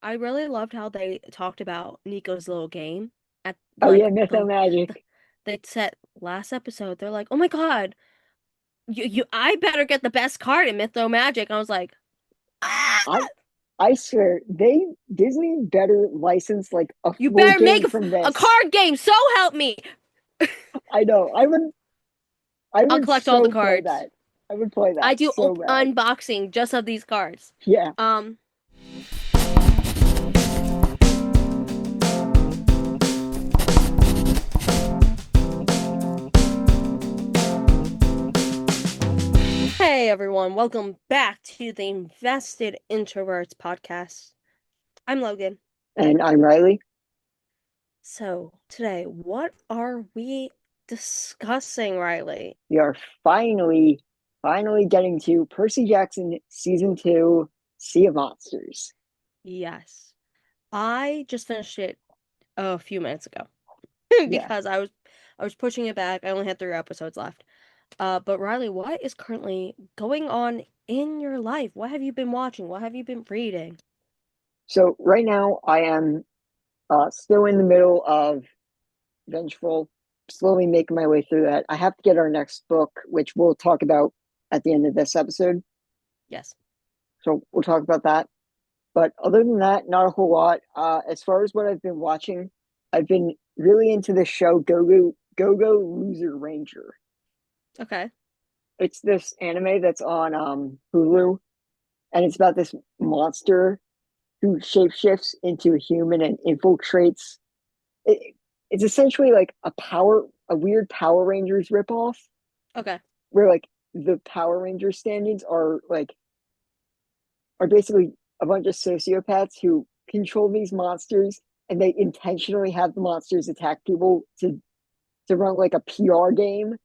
I really loved how they talked about Nico's little game at Oh yeah, like Mytho the Magic. they said last episode. They're like, "Oh my God, I better get the best card in Mytho Magic." I was like, "Ah, I I swear Disney better license like a you full better make game from a this. card game. So help me. I know. I I'll would collect all the so play cards. that. I would play I that do so bad. unboxing just of these cards." Yeah. Um, Hey everyone, welcome back to the Invested Introverts podcast. I'm Logan. And I'm Riley. So, today, what are we discussing, Riley? We are finally getting to Percy Jackson season 2, Sea of Monsters. Yes. I just finished it a few minutes ago Yeah. because I was pushing it back. I only had 3 episodes left. But Riley, what is currently going on in your life? What have you been watching? What have you been reading? So right now I am still in the middle of Vengeful, slowly making my way through that. I have to get our next book, which we'll talk about at the end of this episode. Yes. So we'll talk about that. But other than that, not a whole lot. As far as what I've been watching, I've been really into the show Go Loser Ranger. Okay. It's this anime that's on Hulu, and it's about this monster who shapeshifts into a human and infiltrates. It, it's essentially like a weird Power Rangers ripoff, Okay. where like the Power Ranger stand-ins are basically a bunch of sociopaths who control these monsters, and they intentionally have the monsters attack people to run like a PR game.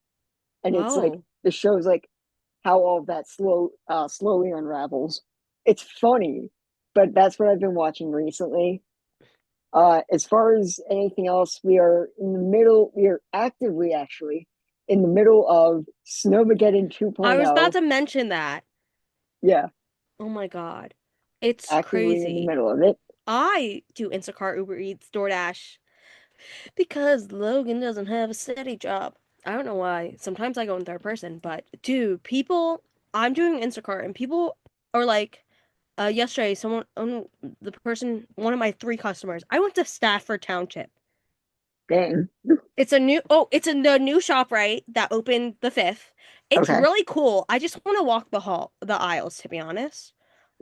And it's like Whoa. the show's like how all of that slowly unravels. It's funny, but that's what I've been watching recently. As far as anything else, we are actively actually in the middle of Snowmageddon I was about 2.0. to mention that. Yeah, Oh my God. It's actively in the crazy. middle of it. I do Instacart, Uber Eats, DoorDash because Logan doesn't have a steady job. I don't know why. Sometimes I go in third person, but dude, I'm doing Instacart and people are like, yesterday, one of my 3 customers, I went to Stafford Township. Dang. The new shop, right? That opened the 5th. It's Okay. really cool. I just want to walk the aisles, to be honest.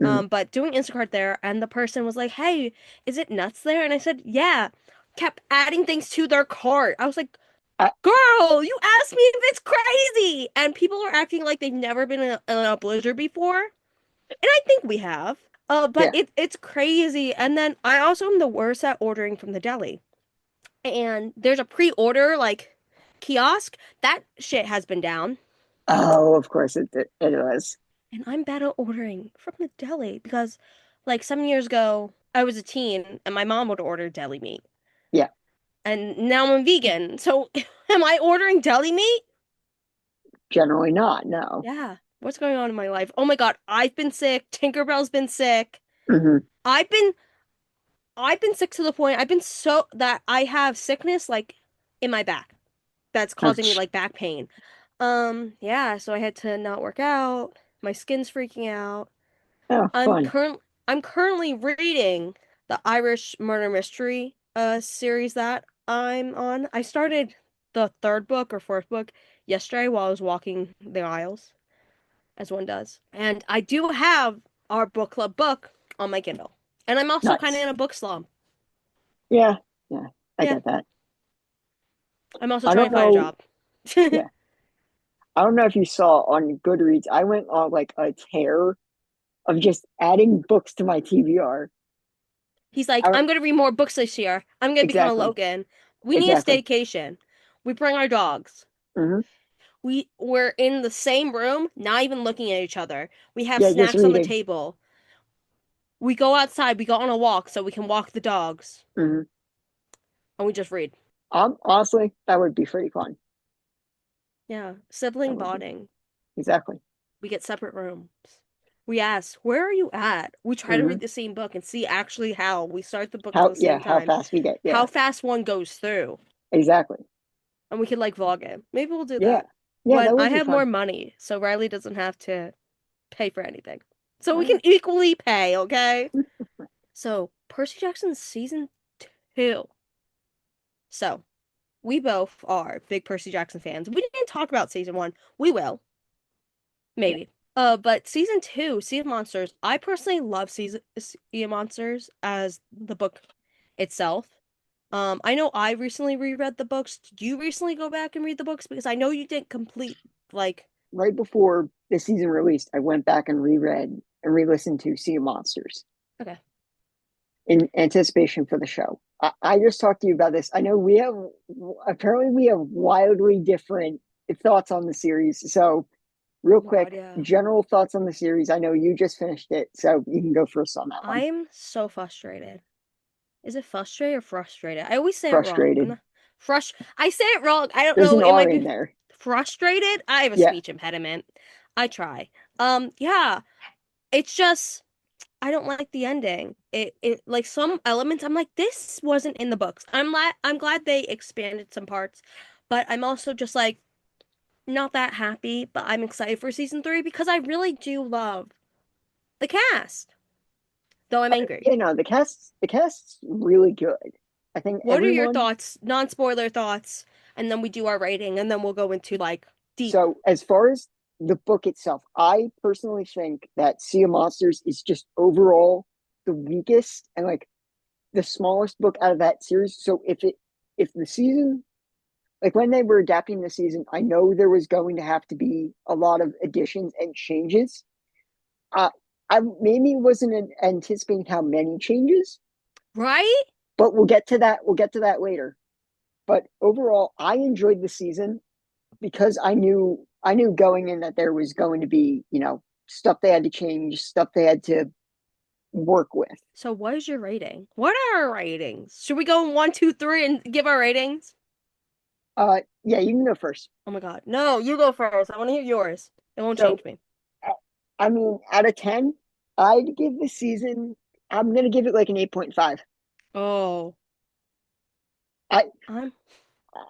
Mm. But doing Instacart there, and the person was like, "Hey, is it nuts there?" And I said, "Yeah." Kept adding things to their cart. I was like, I, "Girl, you asked me if it's crazy." And people are acting like they've never been in a blizzard before, and I think we have. But yeah. it's crazy. And then I also am the worst at ordering from the deli. And there's a pre-order like kiosk. That shit has been down. Oh, of course it was. And I'm bad at ordering from the deli because like 7 years ago, I was a teen and my mom would order deli meat. Yeah. And now I'm vegan. So am I ordering deli meat? Generally not. No. Yeah. What's going on in my life? Oh my God, I've been sick. Tinkerbell's been sick. Hmm. I've been I've been sick to the point I've been so that I have sickness like in my back that's causing me Ouch. like back pain. Yeah, so I had to not work out. My skin's freaking out. Oh, I'm fun. current I'm currently reading the Irish murder mystery series that I'm on. I started the 3rd book or 4th book yesterday while I was walking the aisles, as one does. And I do have our book club book on my Kindle. And I'm also kind of Nice. in a book slump. Yeah. Yeah. I Yeah, get that. I'm also I trying don't to find a know. job. Yeah. I don't know if you saw on Goodreads, I went on like a tear of just adding books to my TBR. He's like, I, I'm gonna read more books this year. I'm gonna become a exactly. Logan. We need a Exactly. staycation. We bring our dogs. Hmm. We're in the same room, not even looking at each other. We have Yeah, just snacks on the reading. table. We go outside, we go on a walk so we can walk the dogs, Hmm. and we just read. Honestly, that would be pretty fun. Yeah, That sibling would be bonding. exactly. We get separate rooms. We ask, where are you at? We try to Hmm. read the same book and see actually how we start the books at How, the yeah, same how time, fast we get. how Yeah, fast one goes through, exactly. and we can like vlog it. Maybe we'll do Yeah, that yeah, when that I would be have more fun. money, so Riley doesn't have to pay for anything. So we Uh, can equally pay, okay? So, Percy Jackson season 2. So, we both are big Percy Jackson fans. We didn't talk about season 1. We will, yeah, maybe. But season 2, Sea of Monsters, I personally love Sea of Monsters as the book itself. I know I recently reread the books. Did you recently go back and read the books? Because I know you didn't complete like right before the season released, I went back and reread and re-listened to Sea of Monsters okay. in anticipation for the show. I just talked to you about this. I know we have apparently we have wildly different thoughts on the series. So, real Oh my God, quick, yeah. general thoughts on the series. I know you just finished it, so you can go first on that one. I'm so frustrated. Is it frustrated or frustrated? I always say it wrong. I'm Frustrated. not I say it wrong. I don't There's know. an It R might in be there. frustrated. I have a Yeah, speech impediment. I try. Yeah. It's just I don't like the ending. It like some elements I'm like this wasn't in the books. I'm glad they expanded some parts, but I'm also just like not that happy, but I'm excited for season 3 because I really do love the cast. Though I'm angry. yeah. No, the cast's really good. I think What are your everyone. thoughts, non-spoiler thoughts, and then we do our rating and then we'll go into like deep. So, as far as the book itself, I personally think that Sea of Monsters is just overall the weakest and like the smallest book out of that series. So, if the season, like when they were adapting the season, I know there was going to have to be a lot of additions and changes. Uh, I maybe wasn't anticipating how many changes, Right? but we'll get to that. We'll get to that later. But overall, I enjoyed the season because I knew going in that there was going to be, stuff they had to change, stuff they had to work with. So what is your rating? What are our ratings? Should we go in one, two, three and give our ratings? Yeah, you can go first. Oh my God. No, you go first. I want to hear yours. It won't So, change me. I mean, out of 10, I'd give the season, I'm going to give it like an 8.5. Oh, I, I'm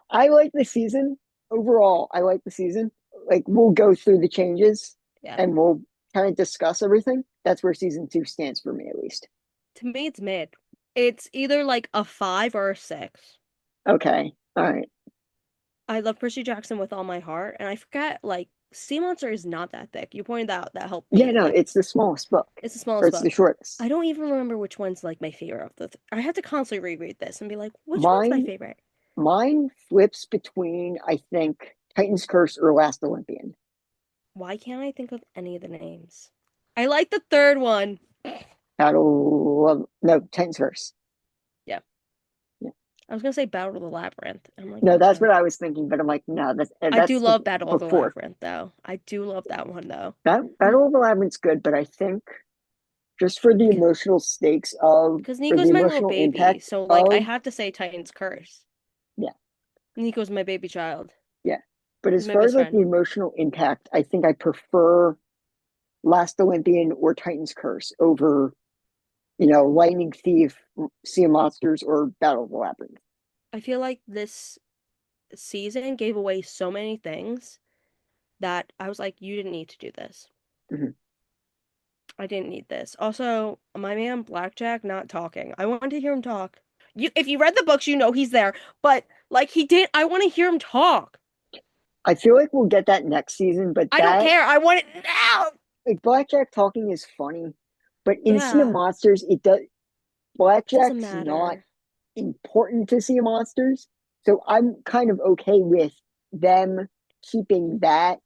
I like the season overall. I like the season. Like, we'll go through the changes yeah. and we'll kind of discuss everything. That's where season 2 stands for me, at least. To me, it's mid. It's either like a 5 or a 6. Okay. All right. I love Percy Jackson with all my heart, and I forget like Sea Monster is not that thick. You pointed out that helped Yeah, me. no, Like it's the smallest book, it's the or smallest it's the book. I shortest. don't even remember which one's like my favorite of the. I have to constantly reread this and be like, which one's my Mine favorite? Mine flips between, I think, Titan's Curse or Last Olympian. Why can't I think of any of the names? I like the third one. No, Titan's Curse. Yeah, Yeah. I was gonna say Battle of the Labyrinth. I'm like, No, that's also, what I was thinking, but I'm like, no, that's I do that's the love Battle of the before. Labyrinth though. I do love that one though. That Mm, Battle of the Labyrinth's good, but I think just for the bec- emotional stakes of, Because or the Nico's my little emotional baby, impact so like I of, have to say Titan's Curse. yeah, Nico's my baby child. yeah. But He's as my far best as like friend. the emotional impact, I think I prefer Last Olympian or Titan's Curse over, Lightning Thief, Sea of Monsters, or Battle of the Labyrinth. I feel like this season gave away so many things that I was like, you didn't need to do this. Mhm. I didn't need this. Also, my man Blackjack not talking. I wanted to hear him talk. If you read the books, you know he's there, but like he did, I want to hear him talk. I feel like we'll get that next season, but I don't that care. I want it now. like Blackjack talking is funny, but in Sea of Yeah, Monsters, it does it doesn't Blackjack's not matter. important to Sea of Monsters, so I'm kind of okay with them keeping that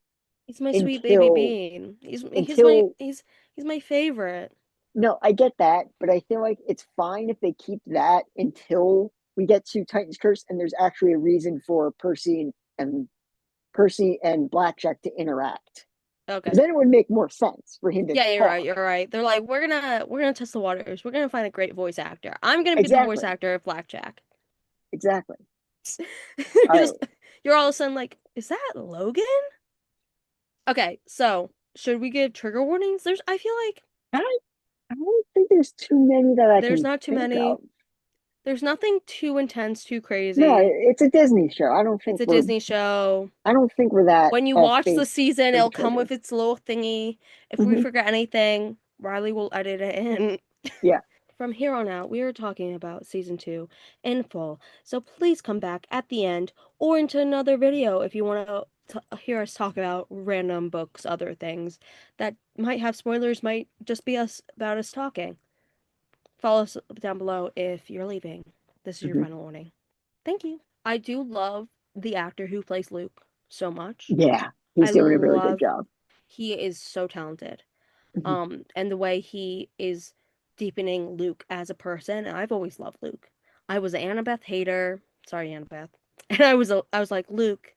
He's my sweet baby until bean. until He's my favorite. no, I get that, but I feel like it's fine if they keep that until we get to Titan's Curse and there's actually a reason for Percy and Blackjack to interact. Okay. Because then it would make more sense for him to Yeah, you're right. talk. You're right. They're like, we're gonna test the waters. We're gonna find a great voice actor. I'm gonna be the voice Exactly. actor of Blackjack. Exactly. You're All just right. you're all of a sudden like, is that Logan? Okay, so Should we give trigger warnings? I feel like I, I don't think there's too many that I there's can not too think of. many. There's nothing too intense, too No, crazy. it's a Disney show. It's a Disney show. I don't think we're that When you off watch the base season, for the it'll come triggers. with its little thingy. If we Hmm. forget anything, Riley will edit it in. Yeah. From here on out, we are talking about season two in full. So please come back at the end or into another video if you want to hear us talk about random books, other things that might have spoilers, might just be us about us talking. Follow us down below if you're leaving. This is your Hmm. final warning. Thank you. I do love the actor who plays Luke so much. Yeah. I He's doing a really good love job. he is so talented. Hmm. And the way he is deepening Luke as a person. And I've always loved Luke. I was an Annabeth hater. Sorry, Annabeth. And I was like, Luke,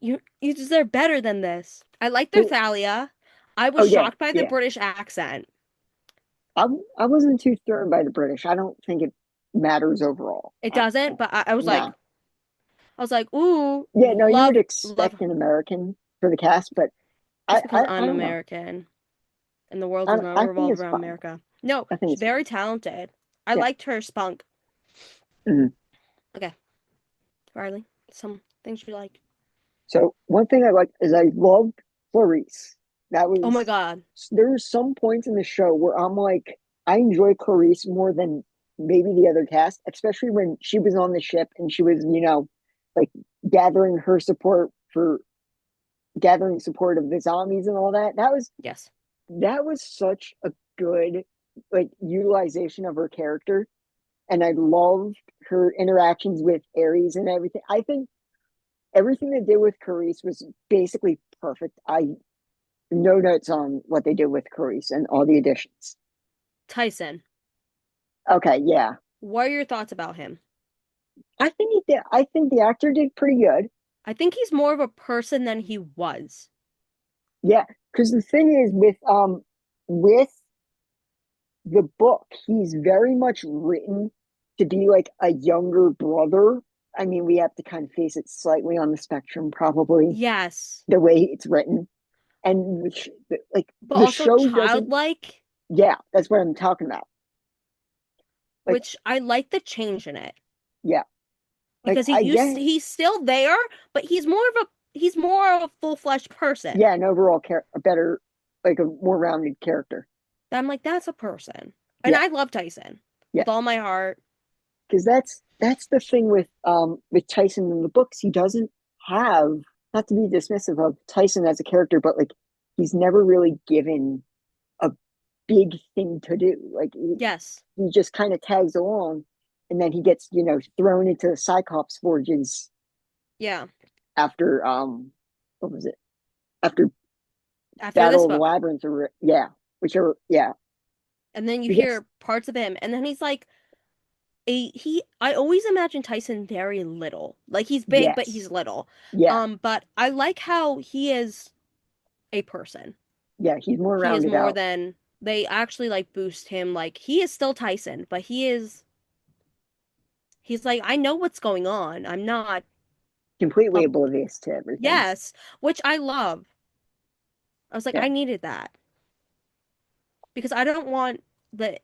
you deserve better than this. I liked their Well, Thalia. I was oh yeah, shocked by the yeah. British accent. I wasn't too thrown by the British. I don't think it matters overall. It doesn't, but No. I was like, ooh, Yeah, no, you would love. expect an American for the cast, but It's because I I'm don't know. American and the world does not I think revolve it's around fine. America. No, I think she's it's fine. very talented. I Yeah. liked her spunk. Mhm. Okay, Riley, some things you like. So one thing I like is I loved Clarice. That Oh my was God. there were some points in the show where I'm like, I enjoy Clarice more than maybe the other cast, especially when she was on the ship and she was, like gathering her support for gathering support of the zombies and all that. Yes. That was such a good like utilization of her character. And I loved her interactions with Ares and everything. I think everything they did with Carice was basically perfect. I no notes on what they did with Carice and all the additions. Tyson, Okay, yeah. what are your thoughts about him? I think he did. I think the actor did pretty good. I think he's more of a person than he was. Yeah, because the thing is with the book, he's very much written to be like a younger brother. I mean, we have to kind of face it slightly on the spectrum, probably Yes. the way it's written. And like But the also show doesn't. childlike, Yeah, that's what I'm talking about. Like, which I like the change in it. yeah, like Because I get, he's still there, but he's more of a full-fledged person. yeah, an overall a better, like a more rounded character. That I'm like, that's a person. And Yeah, I love Tyson yeah, with all my heart. because that's the thing with Tyson in the books. He doesn't have, not to be dismissive of Tyson as a character, but like he's never really given a big thing to do. Like Yes. he just kind of tags along, and then he gets thrown into the Cyclops forges Yeah. after what was it, after After Battle this of the book. Labyrinth, or yeah, whichever, yeah, And then you he gets, hear parts of him, and then he's like I always imagine Tyson very little. Like he's big, but yes, he's little. yeah, But I like how he is a person. yeah, he's more He is rounded more out, than they actually like boost him. Like he is still Tyson, but he's like, I know what's going on. I'm not completely a oblivious to everything. yes, which I love. I was like, Yeah, I needed that because I don't want the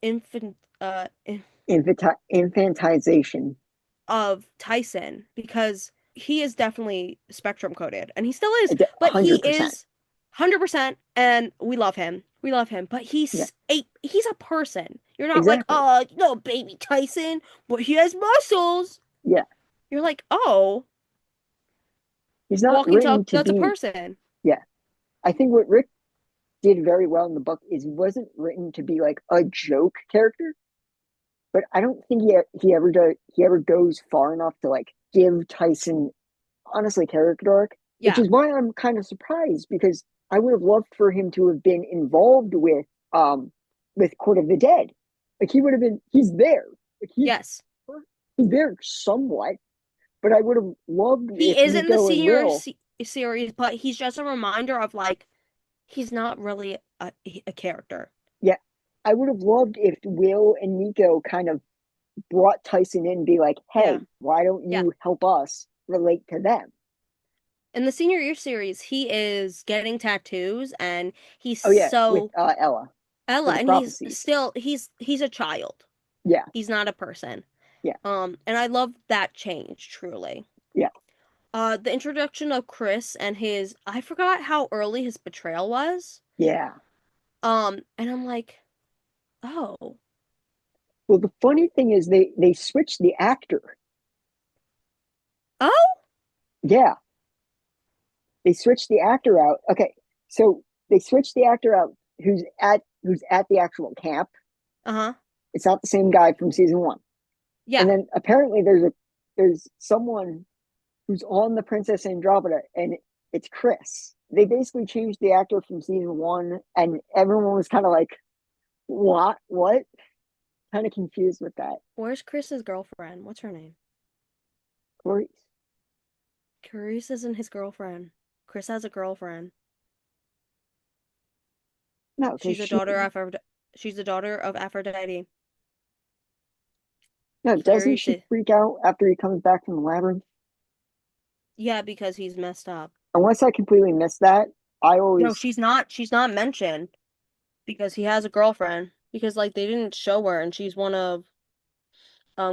infant infantization. of Tyson because he is definitely spectrum coded and he still is, but he 100%. is 100% and we love him. We love him, but Yeah, he's a person. You're not like, exactly. "Oh, no, baby Tyson, but he has muscles." Yeah, You're like, "Oh, he's not walking written talk, to that's a be. person." Yeah, I think what Rick did very well in the book is he wasn't written to be like a joke character, but I don't think he ever goes far enough to like give Tyson honestly character arc, which Yeah. is why I'm kind of surprised because I would have loved for him to have been involved with Court of the Dead. Like he would have been he's there. Like Yes. he's there somewhat, but I would have loved He if is in the Nico and Will. series, but he's just a reminder of like he's not really a character. Yeah, I would have loved if Will and Nico kind of brought Tyson in and be like, Yeah. hey, why don't Yeah. you help us relate to them? In the senior year series, he is getting tattoos and he's Oh yeah, with so Ella for Ella, the and he's prophecies. still he's a child. Yeah, He's not a person. yeah, And I love that change truly. yeah, The introduction of Chris and his I forgot how early his betrayal was. yeah. And I'm like, oh, Well, the funny thing is they switched the actor. oh, Yeah, they switched the actor out. Okay, so they switched the actor out who's at the actual camp. uh-huh, It's not the same guy from season one. And yeah. then apparently there's someone who's on the Princess Andromeda, and it's Chris. They basically changed the actor from season one, and everyone was kind of like, "What? What?" Kind of confused with that. Where's Chris's girlfriend? What's her name? Clarice. Chris isn't his girlfriend. Chris has a girlfriend. No, because She's a she daughter of she's the daughter of Aphrodite. no, doesn't Clarice. she freak out after he comes back from the labyrinth? Yeah, because he's messed up. Unless I completely missed that, I No, always she's not mentioned because he has a girlfriend. Because like they didn't show her and she's one of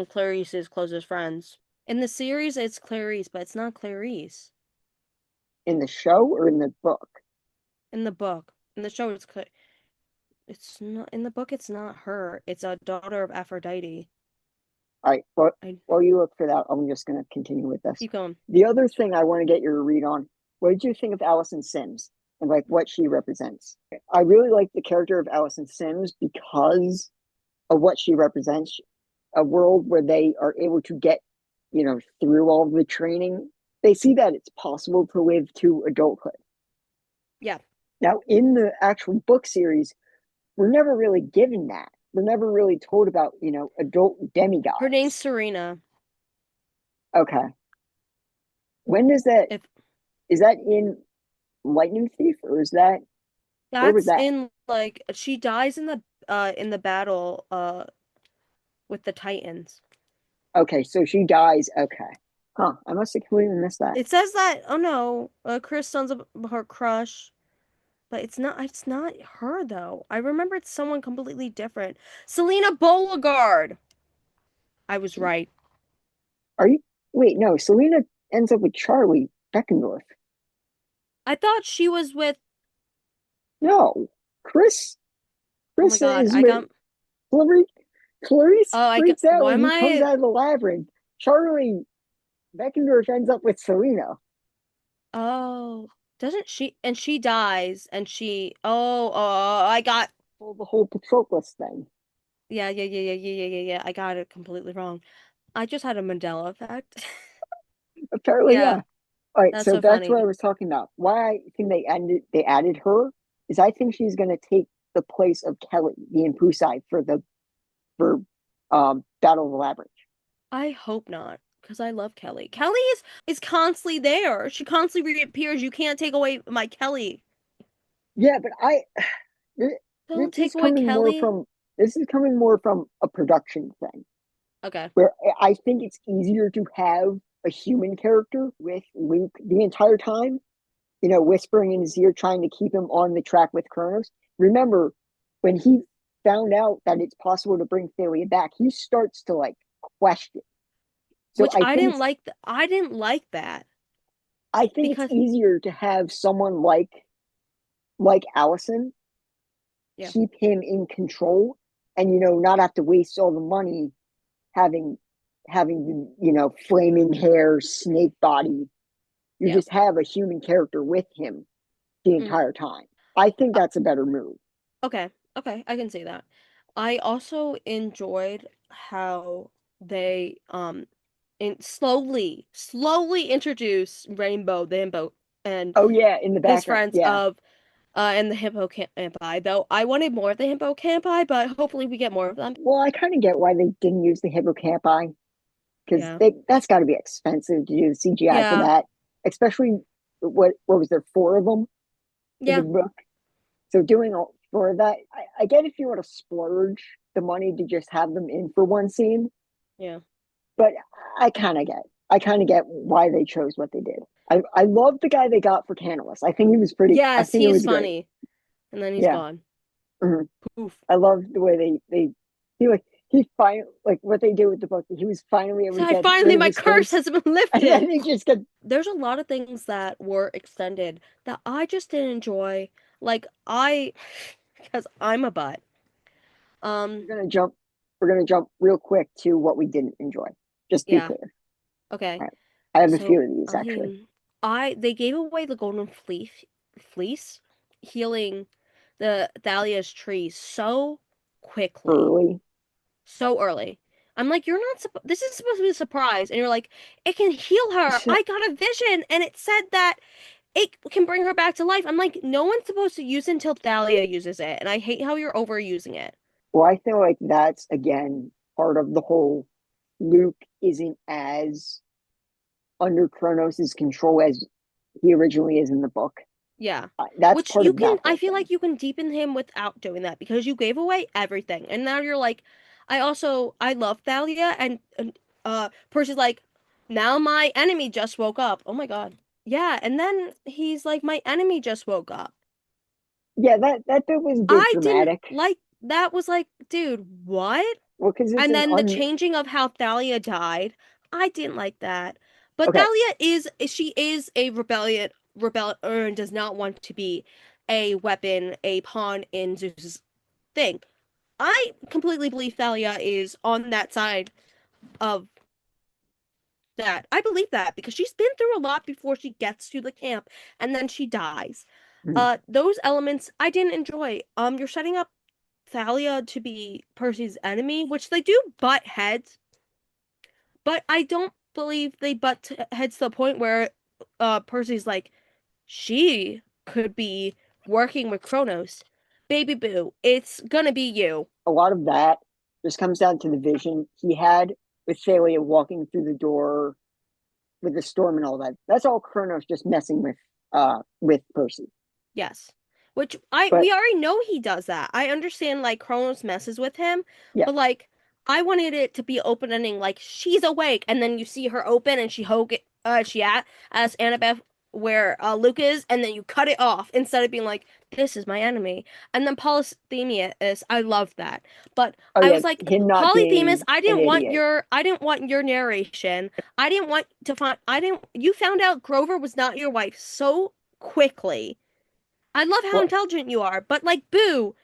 Clarice's closest friends. In the series it's Clarice, but it's not Clarice. in the show or in the book. In the book. In the show it's not in the book it's not her. It's a daughter of Aphrodite. All right, but I while you look for that, I'm just going to continue with this. keep going. The other thing I want to get your read on, what did you think of Allison Sims and like what she represents? I really like the character of Allison Sims because of what she represents, a world where they are able to get, through all the training. They see that it's possible to live to adulthood. Yeah. Now, in the actual book series, we're never really given that. We're never really told about, adult Her name's demigods. Serena. Okay. When does that, If is that in Lightning Thief or is that, where was that's that? in like she dies in the battle with the Titans. Okay, so she dies. Okay. Huh. I must have completely missed that. It says that oh no, Chris sons of her crush, but it's not her though. I remember it's someone completely different. Selena Beauregard. I was right. Are you, wait, no, Selena ends up with Charlie Beckendorf. I thought she was with No, Chris, oh my Chris God, is I with got Clarice. Clarice oh I got freaks out why when am he comes I out of the labyrinth. Charlie Beckendorf ends up with Selena. oh doesn't she and she dies and she I got Well, the whole Patroclus thing. yeah. I got it completely wrong. I just had a Mandela effect. Apparently, Yeah, yeah. All right, that's so so back to what I funny. was talking about. Why I think they added her is I think she's going to take the place of Kelly, the Impusai, for Battle of the Labyrinth. I hope not, because I love Kelly. Kelly is constantly there. She constantly reappears. You can't take away my Kelly. Yeah, but this, Don't this take is away coming more Kelly. from this is coming more from a production thing Okay. where I think it's easier to have a human character with Luke the entire time, whispering in his ear, trying to keep him on the track with Kronos. Remember, when he found out that it's possible to bring Thalia back, he starts to like question. So Which I didn't like that I think it's because easier to have someone like Allison yeah, keep him in control and not have to waste all the money having having the flaming hair snake body. You yeah. just have a human character with him the Mm. entire time. I think Uh, that's a better move. okay. Okay, I can see that. I also enjoyed how they slowly introduce Rainbow, the Himbo, and Oh yeah, in the his background. friends Yeah. of and the hippocampi, though I wanted more of the hippocampi, but hopefully we get more of them. Well, I kind of get why they didn't use the hippocampi because Yeah. that's got to be expensive to do the CGI for Yeah. that, especially what was there, four of them in the Yeah. book. So doing all for that, I get if you want to splurge the money to just have them in for one scene, Yeah. but I kind of get why they chose what they did. I love the guy they got for Tantalus. I Yes, think it he's was great. funny. And then he's Yeah. gone. Mhm. Poof. I love the way he like he finally like what they did with the book. He was finally able to So get rid finally, of my his curse curse, has been and then lifted. he just got. There's a lot of things that were extended that I just didn't enjoy. Like because I'm a butt. Um, We're gonna jump. We're gonna jump real quick to what we didn't enjoy. Just to be yeah. clear. Okay. All right. I have a few So of these I actually. mean, I they gave away the golden fleece, healing the Thalia's tree so quickly, Early. so early. I'm like, you're not. This is supposed to be a surprise, and you're like, it can heal her. I got a vision, and it said that it can bring her back to life. I'm like, no one's supposed to use it until Thalia uses it, and I hate how you're overusing it. Well, I feel like that's again part of the whole Luke isn't as under Kronos' control as he originally is in the book. Yeah. That's Which part you of can, that I whole feel thing. like you can deepen him without doing that because you gave away everything. And now you're like, I love Thalia. And Percy's like, now my enemy just woke up. Oh my God. Yeah. And then he's like, my enemy just woke up. Yeah, that bit was a bit I didn't dramatic. like, that was like, dude, what? Well, because it's And an then the un. changing of how Thalia died, I didn't like that. But Okay, Thalia she is a rebel and does not want to be a weapon, a pawn in Zeus's thing. I completely believe Thalia is on that side of that. I believe that because she's been through a lot before she gets to the camp and then she dies. mhm. Those elements I didn't enjoy. You're setting up Thalia to be Percy's enemy, which they do butt heads, but I don't believe they butt heads to the point where Percy's like, she could be working with Kronos. Baby boo, it's gonna be you. A lot of that just comes down to the vision he had with Thalia walking through the door with the storm and all that. That's all Kronos just messing with Percy. Yes. Which I But we already know he does that. I understand like Kronos messes with him, yeah, but like I wanted it to be open ending like she's awake and then you see her open and she at as Annabeth where Luke is and then you cut it off instead of being like this is my enemy. And then Polyphemus, I love that. But oh I yeah, was like him not Polyphemus, being an idiot. I didn't want your narration. I didn't you found out Grover was not your wife so quickly. I love how Well, intelligent you are, but like, boo,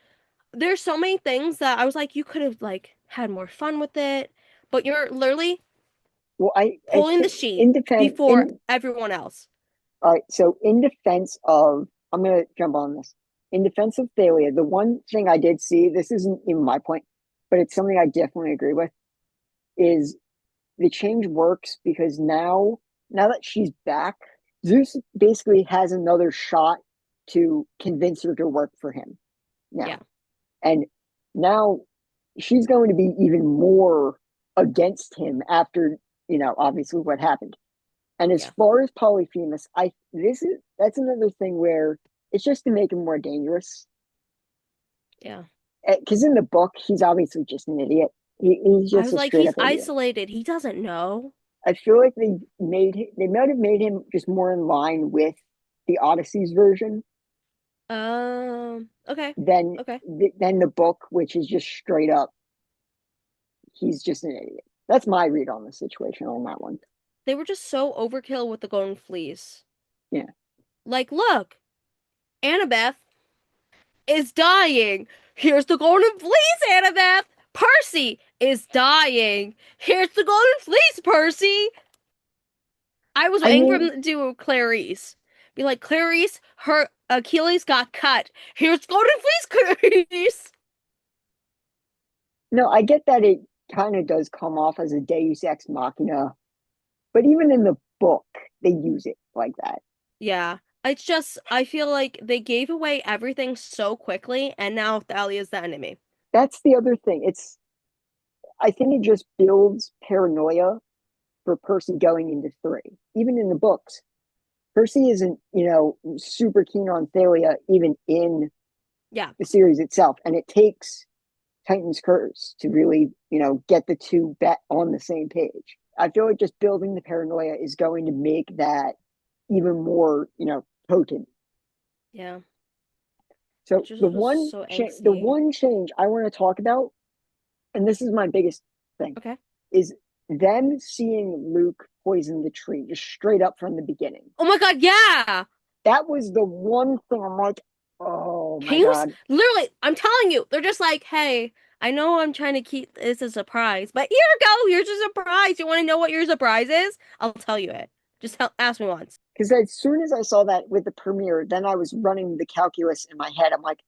there's so many things that I was like, you could have like had more fun with it, but you're literally I pulling the think sheet in defense before in everyone else. all right. So in defense of, I'm gonna jump on this. In defense of Thalia, the one thing I did see, this isn't even my point, but it's something I definitely agree with, is the change works because now that she's back, Zeus basically has another shot to convince her to work for him Yeah, now. And now she's going to be even more against him after, obviously what happened. And as yeah, far as Polyphemus, I this is that's another thing where it's just to make him more dangerous. yeah. Because in the book, he's obviously just an idiot. He's I just was a like, straight he's up idiot. isolated. He doesn't know. I feel like they might have made him just more in line with the Odyssey's version Okay, than okay. than the book, which is just straight up. He's just an idiot. That's my read on the situation on that one. They were just so overkill with the golden fleece. Yeah. Like, look, Annabeth is dying. Here's the golden fleece, Annabeth. Percy is dying. Here's the golden fleece, Percy. I was I waiting for him mean, to do Clarice. Be like, Clarice, her Achilles got cut. Here's golden fleece, Clarice. no, I get that it kind of does come off as a Deus Ex Machina, but even in the book, they use it like that. Yeah. It's just, I feel like they gave away everything so quickly, and now Thalia's the enemy. That's the other thing. I think it just builds paranoia for Percy going into three. Even in the books, Percy isn't, super keen on Thalia even in Yeah. the series itself. And it takes Titan's Curse to really, get the two bet on the same page. I feel like just building the paranoia is going to make that even more, potent. Yeah. It So just was so the angsty. one change I want to talk about, and this is my biggest thing, Okay. is them seeing Luke poison the tree just straight up from the beginning. Oh my God, yeah. That was the one thing I'm like, oh my He was God. literally, I'm telling you, they're just like, hey, I know I'm trying to keep this a surprise, but here you go. Here's a surprise. You want to know what your surprise is? I'll tell you it. Just ask me once. Because as soon as I saw that with the premiere, then I was running the calculus in my head. I'm like,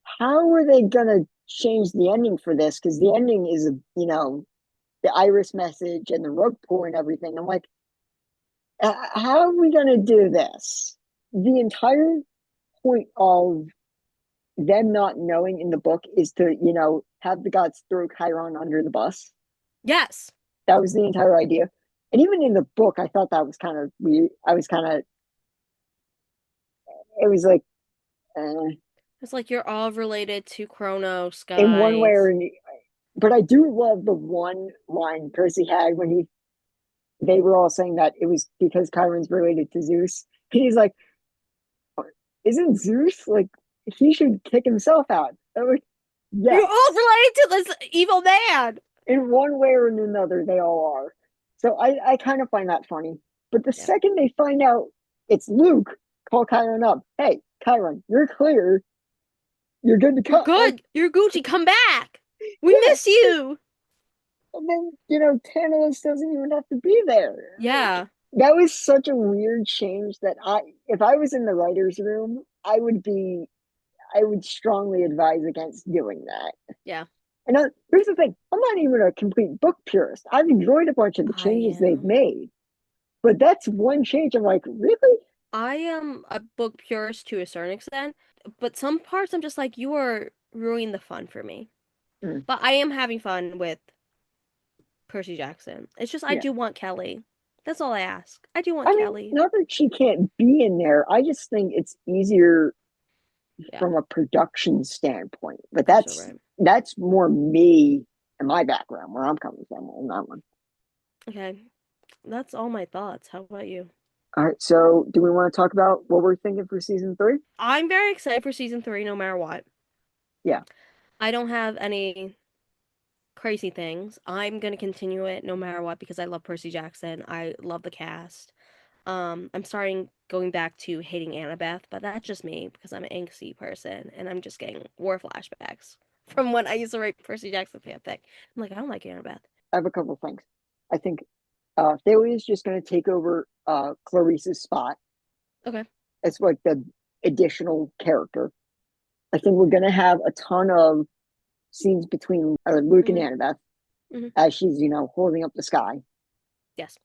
how are they gonna change the ending for this? Because the ending is, the iris message and the rug pull and everything. I'm like, how are we gonna do this? The entire point of them not knowing in the book is to, have the gods throw Chiron under the bus. Yes. That was the entire idea. And even in the book, I thought that was kind of weird. It was like, uh, It's like you're all related to Kronos, in one way or guys. but I do love the one line Percy had when they were all saying that it was because Chiron's related to Zeus. He's like, isn't Zeus like he should kick himself out? I'm like, You're yes, all related to this evil man. in one way or another, they all are. So I kind of find that funny. But the Yeah. second they find out it's Luke, call Chiron up. Hey, Chiron, you're clear. You're good to You're cut. Like, good. You're Gucci. Come back. We yeah. miss you. And then, Tantalus doesn't even have to be there. Like, Yeah. that was such a weird change that if I was in the writer's room, I would strongly advise against doing that. Yeah. And here's the thing, I'm not even a complete book purist. I've enjoyed a bunch of the I changes they've am. made, but that's one change. I'm like, really? I am a book purist to a certain extent, but some parts I'm just like, you are ruining the fun for me. Mm, But I am having fun with Percy Jackson. It's just I yeah. do want Kelly. That's all I ask. I do want I mean, Kelly. not that she can't be in there. I just think it's easier Yeah, from a production standpoint. But you're so that's right. that's more me and my background where I'm coming from on that one. Okay, that's all my thoughts. How about you? All right, so do we want to talk about what we're thinking for season three? I'm very excited for season three, no matter what. Yeah, I don't have any crazy things. I'm gonna continue it no matter what because I love Percy Jackson. I love the cast. I'm starting going back to hating Annabeth, but that's just me because I'm an angsty person and I'm just getting war flashbacks from when I used to write Percy Jackson fanfic. I'm like, I don't like Annabeth. I have a couple of things. I think Thalia is just going to take over Clarice's spot Okay. as like the additional character. I think we're going to have a ton of scenes between Luke and hmm Annabeth hmm as she's, holding up the sky. Yes.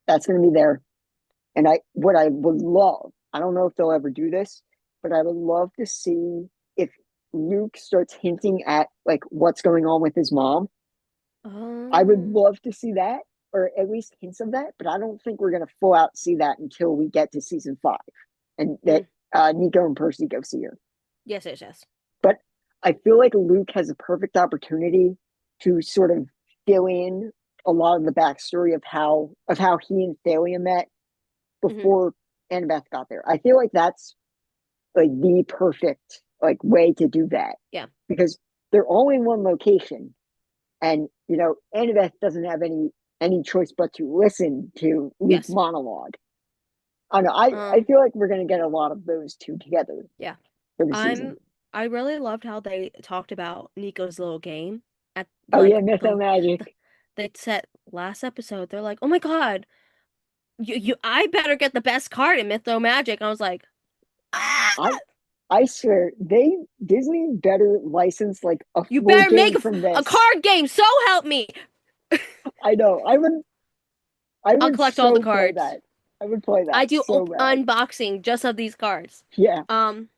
That's going to be there. And what I would love, I don't know if they'll ever do this, but I would love to see if Luke starts hinting at like what's going on with his mom. I would Um, love to see that, or at least hints of that, but I don't think we're gonna full out see that until we get to season five, and that mm, Nico and Percy go see her. yes, yes, yes. But I feel like Luke has a perfect opportunity to sort of fill in a lot of the backstory of how he and Thalia met hmm before Annabeth got there. I feel like that's like the perfect like way to do that Yeah. because they're all in one location, and Annabeth doesn't have any choice but to listen to Luke's Yes. monologue. I don't know. I Um, feel like we're gonna get a lot of those two together yeah. for the I'm season. I really loved how they talked about Nico's little game at Oh yeah, like Mytho the Magic. they said last episode. They're like, "Oh my God, you I better get the best card in Mytho Magic." I was like, "Ah, I I swear Disney better license like a you full better make game from a this. card game. So help me. I know. I I'll would collect all the so play cards. that. I would play I that do so bad. unboxing just of these cards. Yeah. Um,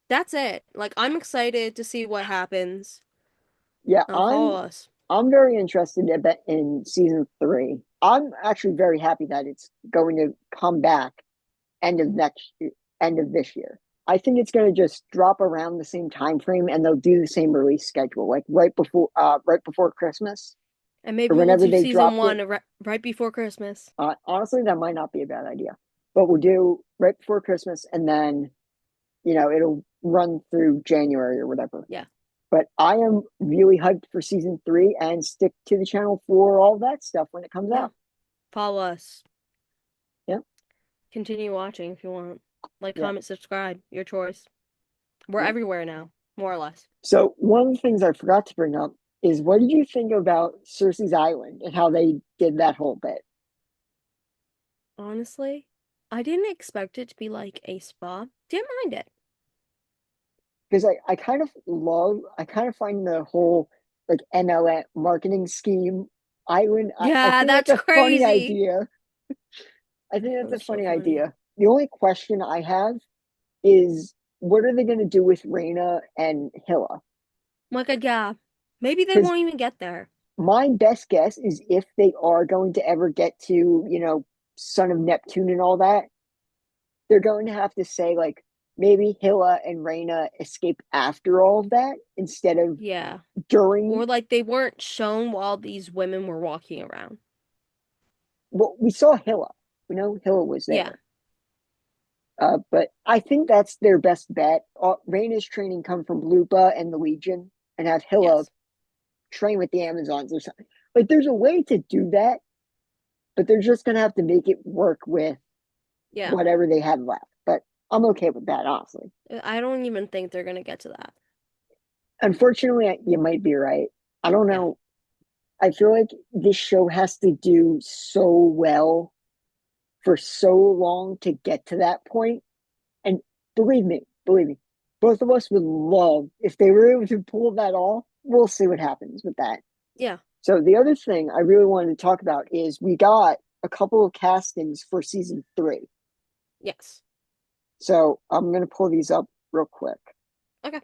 that's it. Like I'm excited to see what happens. Yeah, Follow us. I'm very interested in season three. I'm actually very happy that it's going to come back end of next end of this year. I think it's going to just drop around the same time frame, and they'll do the same release schedule, like right before Christmas And or maybe we'll whenever do they season dropped it. one right before Christmas. Honestly, that might not be a bad idea. but we'll do right before Christmas, and then it'll run through January or whatever. Yeah. But I am really hyped for season 3 and stick to the channel for all that stuff when it comes Yeah. out. Follow us. Yeah, Continue watching if you want. Like, yeah, comment, subscribe. Your choice. We're yeah. everywhere now, more or less. So one of the things I forgot to bring up is what did you think about Cersei's Island and how they did that whole bit? Honestly, I didn't expect it to be like a spa. Didn't mind it. Because I kind of find the whole like MLM marketing scheme island. I Yeah, think that's that's a funny crazy. idea. I think It that's a was so funny funny. idea. The only question I have is what are they going to do with Rhaena and Hilla? Like, yeah, maybe they Because won't even get there. my best guess is if they are going to ever get to, Son of Neptune and all that, they're going to have to say, like, maybe Hilla and Rhaena escape after all of that instead of Yeah. during. Or like they weren't shown while these women were walking around. Well, we saw Hilla. We know Hilla was Yeah. there. But I think that's their best bet. Rhaena's training come from Lupa and the Legion, and have Hilla Yes. train with the Amazons or something. Like, there's a way to do that, but they're just going to have to make it work with Yeah. whatever they have left. But I'm okay with that, honestly. I don't even think they're gonna get to that. Unfortunately, you might be right. I don't Yeah. know. I feel like this show has to do so well for so long to get to that point. And believe me, both of us would love if they were able to pull that off. We'll see what happens with that. Yeah. So the other thing I really wanted to talk about is we got a couple of castings for season 3. Yes. So I'm gonna pull these up real quick. Okay.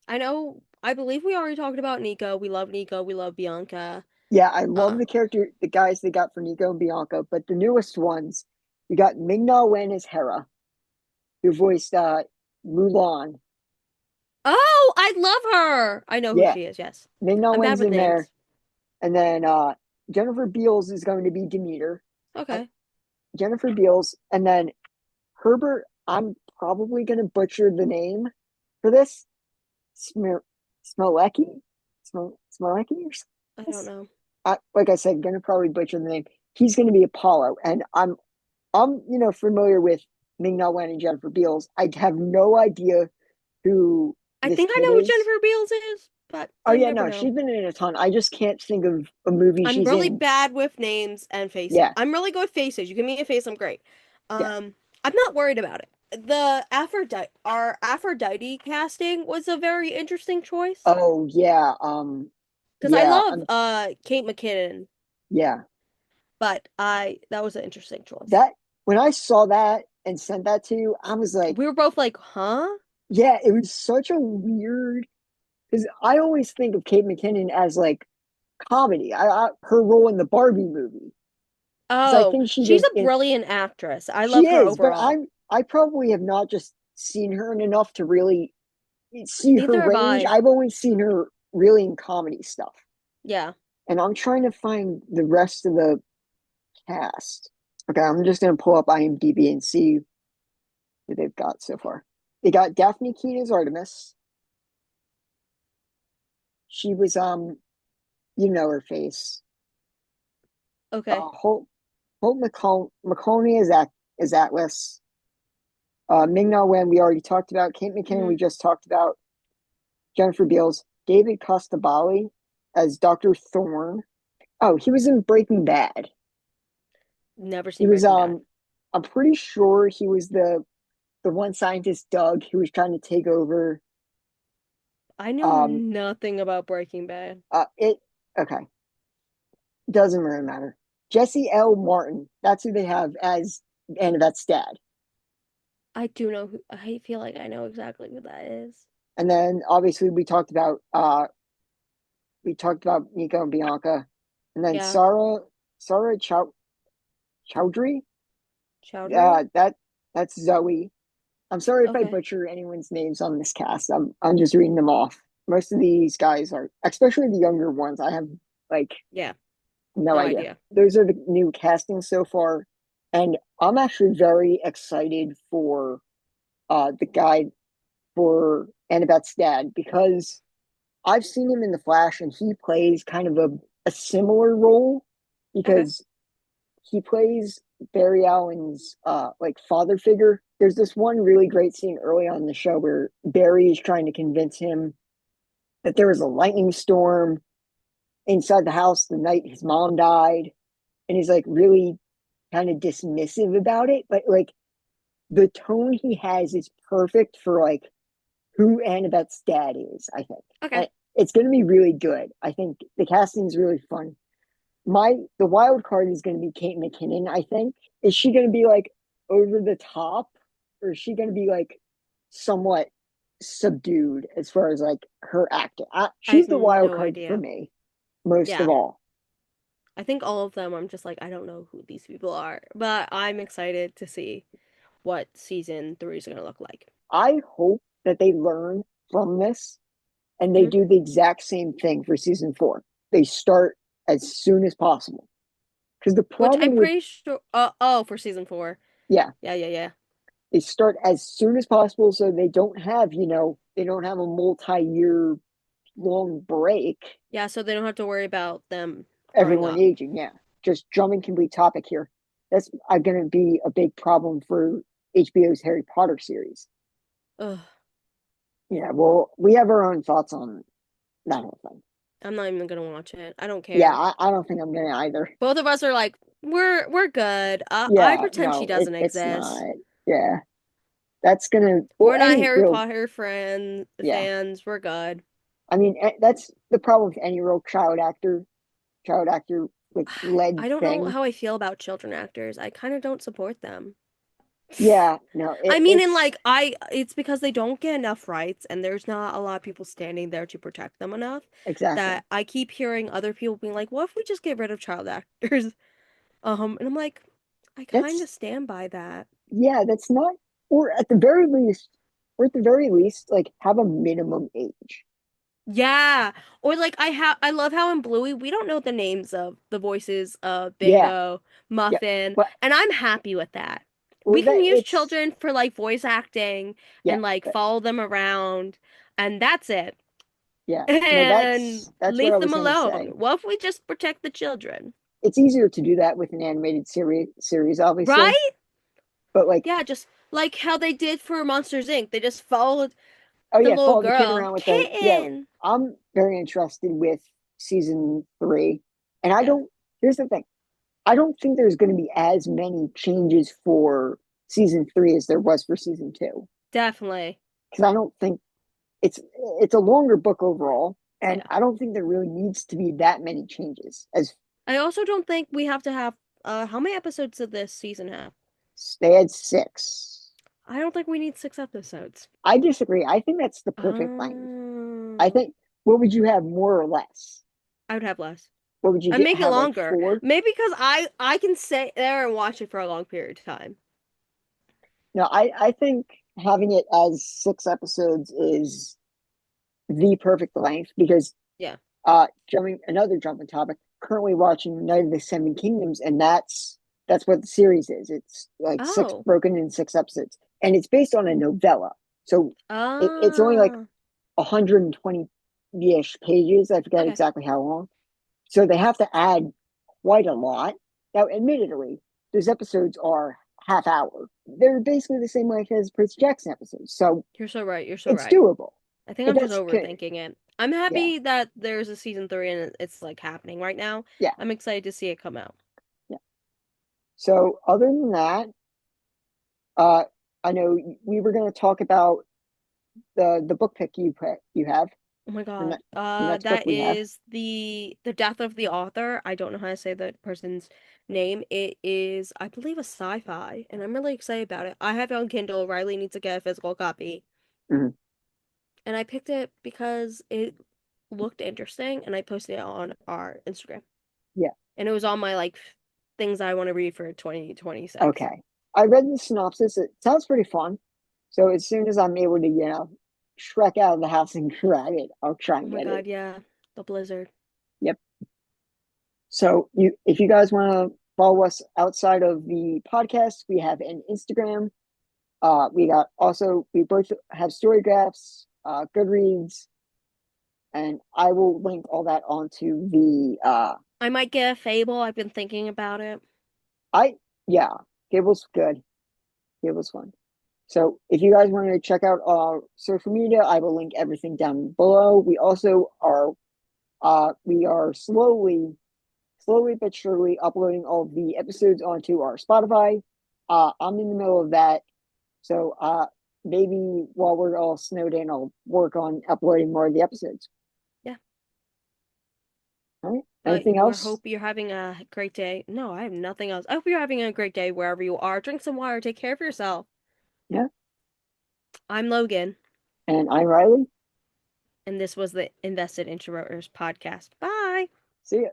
I know. I believe we already talked about Nico. We love Nico. We love Bianca. Yeah, I love Uh, the guys they got for Nico and Bianca, but the newest ones, we got Ming-Na Wen as Hera, who voiced Mulan. oh, I love her. I know who Yeah, she is. Yes. Ming-Na I'm bad Wen's with in there, names. and then Jennifer Beals is going to be Demeter. Uh, Okay. Jennifer Beals, and then Herbert. I'm probably going to butcher the name for this. Smir- Smolecki, Smolecki or I don't something. know. Like I said, going to probably butcher the name. He's going to be Apollo, and I'm familiar with Ming Na Wen and Jennifer Beals. I have no idea who I this think I kid know who is. Jennifer Beals is, but Oh you yeah, never no, know. she's been in a ton. I just can't think of a movie I'm she's really in. bad with names and faces. Yeah, I'm really good with faces. You give me a face, I'm great. yeah. I'm not worried about it. Our Aphrodite casting was a very interesting choice Oh yeah, because I yeah, love Kate McKinnon, yeah. but I that was an interesting choice. That when I saw that and sent that to you, I was like, We were both like, "Huh?" yeah, it was such a weird because I always think of Kate McKinnon as like comedy. Her role in the Barbie movie because I Oh, think she she's did a it. brilliant actress. I She love her is, but overall. I probably have not just seen her in enough to really see her Neither have range. I. I've only seen her really in comedy stuff, Yeah. and I'm trying to find the rest of the cast. Okay, I'm just gonna pull up IMDb and see who they've got so far. They got Daphne Keene as Artemis. She was her face. Okay. Holt McConaughey is Atlas. Ming-Na Wen we already talked about. Kate McKinnon Hmm. we just talked about. Jennifer Beals. David Costabile as Dr. Thorne. Oh, he was in Breaking Bad. Never He seen was Breaking Bad. I'm pretty sure he was the one scientist Doug who was trying to take over. I know Um nothing about Breaking Bad. it Okay, doesn't really matter. Jesse L. Martin, that's who they have as Annabeth's dad. I do know who, I feel like I know exactly who that is. And then obviously we talked about Nico and Bianca. And then Yeah. Sarah Chowdhury. Chowdhury? That's Zoe. I'm sorry if I Okay. butcher anyone's names on this cast. I'm just reading them off. Most of these guys are, especially the younger ones. I have like Yeah. no No idea. idea. Those are the new castings so far. And I'm actually very excited for the guy for Annabeth's dad because I've seen him in the Flash and he plays kind of a similar role Okay. because he plays Barry Allen's like father figure. There's this one really great scene early on in the show where Barry is trying to convince him that there was a lightning storm inside the house the night his mom died, and he's like really kind of dismissive about it. But like the tone he has is perfect for like who Annabeth's dad is, I think. Okay. And it's going to be really good. I think the casting is really fun. The wild card is going to be Kate McKinnon, I think. Is she going to be like over the top or is she going to be like somewhat subdued as far as like her acting? I She's have the wild no card for idea. me most of Yeah. all. I think all of them, I'm just like, I don't know who these people are, but I'm excited to see what season three is going to look like. I hope that they learn from this and they Hmm. do the exact same thing for season four. They start as soon as possible. Because the Which I'm problem with, pretty sure. Oh, for season four. yeah, Yeah, yeah, yeah. they start as soon as possible so they don't have, they don't have a multi-year long break, Yeah, so they don't have to worry about them growing everyone up. aging. Yeah. Just jumping complete topic here. That's going to be a big problem for HBO's Harry Potter series. Ugh, Yeah. Well, we have our own thoughts on that whole thing. I'm not even gonna watch it. I don't Yeah. care. I don't think I'm going to either. Both of us are like, we're good. I Yeah. pretend she No, doesn't it's not. exist. Yeah. That's going to, well, We're not any Harry real, Potter friend yeah. fans. We're good. I mean, that's the problem with any real child actor with led I don't know thing. how I feel about children actors. I kind of don't support them. Yeah, no, I mean, in it's like it's because they don't get enough rights and there's not a lot of people standing there to protect them enough exactly. that I keep hearing other people being like, "What if we just get rid of child actors?" And I'm like, I kind That's of stand by that. yeah, that's not or at the very least, like have a minimum age. Yeah. Or like I love how in Bluey we don't know the names of the voices of Yeah, Bingo, yeah. Muffin, But and I'm happy with that. well We that can use it's children for like voice acting yeah, and like that, follow them around and that's it. yeah. No, And that's what I leave them was gonna alone. say. What if we just protect the children? It's easier to do that with an animated series, obviously. Right? But like, Yeah, just like how they did for Monsters Inc. They just followed oh the yeah, little follow the kid girl. around with the yeah. Kitten. I'm very interested with season three. And I Yeah, don't here's the thing. I don't think there's going to be as many changes for season three as there was for season two definitely. because I don't think it's it's a longer book overall, and Yeah. I don't think there really needs to be that many changes. As I also don't think we have to have how many episodes did this season have? they had six. I don't think we need 6 episodes. I disagree. I think that's the perfect length. I Oh, think what would you have more or less? I would have less. What would you I get? make it Have like longer. four? Maybe because I can sit there and watch it for a long period of time. No, I think having it as six episodes is the perfect length because Yeah. jumping topic, currently watching Night of the Seven Kingdoms, and that's what the series is. It's like six Oh. broken in six episodes, and it's based on a novella. So it's only like Ah. 120-ish pages. I forget Okay. exactly how long. So they have to add quite a lot. Now, admittedly, those episodes are half hour. They're basically the same length as Percy Jackson episodes. So You're so right. You're so it's right. doable. I think But I'm just that's overthinking it. I'm yeah, happy that there's a season three and it's like happening right now. yeah, I'm excited to see it come out. yeah. So other than that, Uh, I know we were going to talk about the book pick you have Oh my the, God. the next book That we have. is the death of the author. I don't know how to say the person's name. It is, I believe, a sci-fi, and I'm really excited about it. I have it on Kindle. Riley needs to get a physical copy, Mhm. and I picked it because it looked interesting, and I posted it on our Instagram, Yeah. and it was on my like things I want to read for 2026. Okay. I read the synopsis. It sounds pretty fun. So as soon as I'm able to, Shrek out of the house and grab it, I'll try Oh and my get it. God, yeah, the Blizzard. Yep. So if you guys want to follow us outside of the podcast. We have an Instagram. We both have Storygraphs, Goodreads, and I will link all that onto the I might get a Fable. I've been thinking about it. I yeah, Gable's good. Gable's fun. So if you guys want to check out our social media, I will link everything down below. We are slowly but surely uploading all of the episodes onto our Spotify. I'm in the middle of that. So maybe while we're all snowed in, I'll work on uploading more of the episodes. Yeah. All right. Anything We else? hope you're having a great day. No, I have nothing else. I hope you're having a great day wherever you are. Drink some water. Take care of yourself. Yeah. I'm Logan, And I'm Riley. and this was the Invested Introverters podcast. Bye. See ya.